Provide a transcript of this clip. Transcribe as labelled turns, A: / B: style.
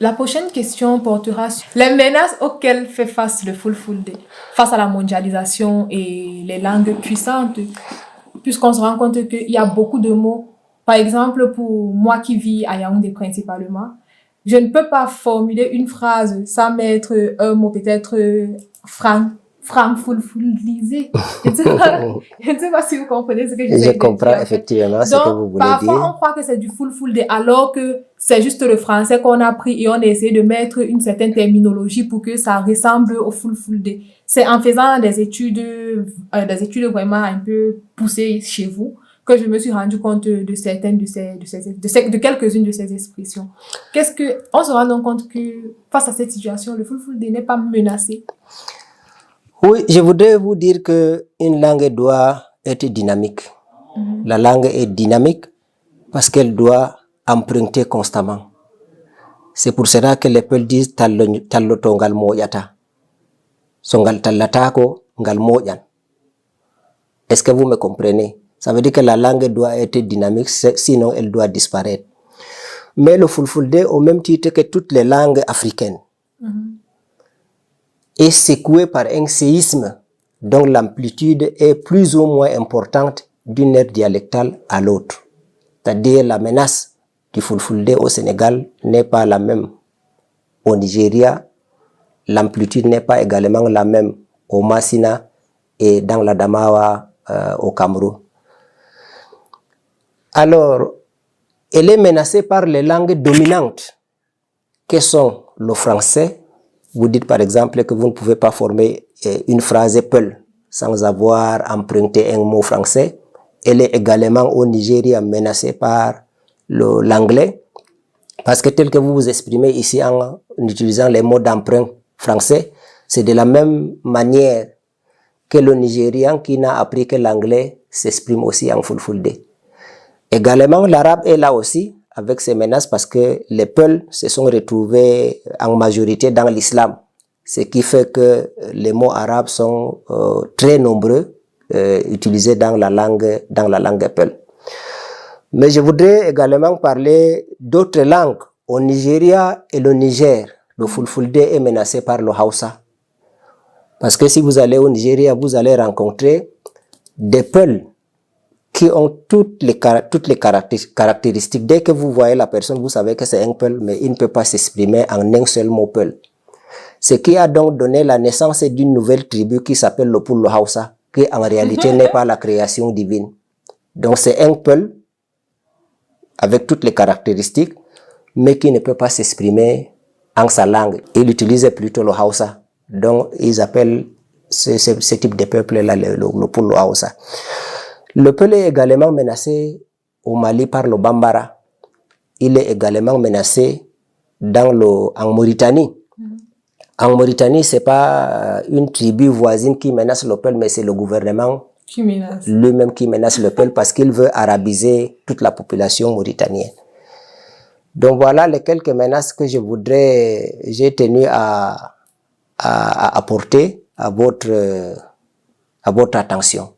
A: La prochaine question portera sur les menaces auxquelles fait face le Fulfulde, face à la mondialisation et les langues puissantes, puisqu'on se rend compte qu'il y a beaucoup de mots. Par exemple, pour moi qui vis à Yaoundé principalement, je ne peux pas formuler une phrase sans mettre un mot peut-être francophonisé. Je ne sais pas si vous comprenez ce que j'essaie de dire.
B: Je comprends effectivement ce que vous voulez dire.
A: Donc, parfois, on croit que c'est du Fulfulde alors que c'est juste le français qu'on a pris et on a essayé de mettre une certaine terminologie pour que ça ressemble au Fulfulde. C'est en faisant des études vraiment un peu poussées chez vous que je me suis rendu compte de certaines de quelques-unes de ces expressions. On se rend donc compte que face à cette situation, le Fulfulde n'est pas menacé.
B: Oui, je voudrais vous dire que une langue doit être dynamique. La langue est dynamique parce qu'elle doit emprunter constamment. C'est pour cela que les peuples disent talloto ngal moƴata. So ngal tallatako ngal moƴan. Est-ce que vous me comprenez? Ça veut dire que la langue doit être dynamique, sinon elle doit disparaître. Mais le Fulfulde, au même titre que toutes les langues africaines, est secoué par un séisme dont l'amplitude est plus ou moins importante d'une aire dialectale à l'autre. C'est-à-dire la menace du Fulfulde au Sénégal n'est pas la même au Nigeria, l'amplitude n'est pas également la même au Massina et dans la Damawa au Cameroun. Alors, elle est menacée par les langues dominantes, que sont le français. Vous dites par exemple que vous ne pouvez pas former une phrase peul sans avoir emprunté un mot français. Elle est également au Nigeria menacée par l'anglais, parce que tel que vous vous exprimez ici en utilisant les mots d'emprunt français, c'est de la même manière que le Nigérian qui n'a appris que l'anglais s'exprime aussi en Fulfulde. Également, l'arabe est là aussi avec ces menaces parce que les Peuls se sont retrouvés en majorité dans l'islam, ce qui fait que les mots arabes sont très nombreux utilisés dans la langue Peul. Mais je voudrais également parler d'autres langues. Au Nigeria et le Niger, le Fulfulde est menacé par le Hausa. Parce que si vous allez au Nigeria, vous allez rencontrer des Peuls qui ont toutes les caractéristiques. Dès que vous voyez la personne, vous savez que c'est un Peul, mais il ne peut pas s'exprimer en un seul mot Peul. Ce qui a donc donné la naissance d'une nouvelle tribu qui s'appelle le Pullo Hausa, qui en réalité n'est pas la création divine. Donc c'est un Peul avec toutes les caractéristiques, mais qui ne peut pas s'exprimer en sa langue. Il utilise plutôt le Hausa. Donc ils appellent ce type de peuple-là le Pullo Hausa. Le Peul est également menacé au Mali par le Bambara. Il est également menacé en Mauritanie. En Mauritanie, ce n'est pas une tribu voisine qui menace le Peul, mais c'est le gouvernement lui-même qui menace le Peul parce qu'il veut arabiser toute la population mauritanienne. Donc voilà les quelques menaces que j'ai tenu à apporter à votre attention.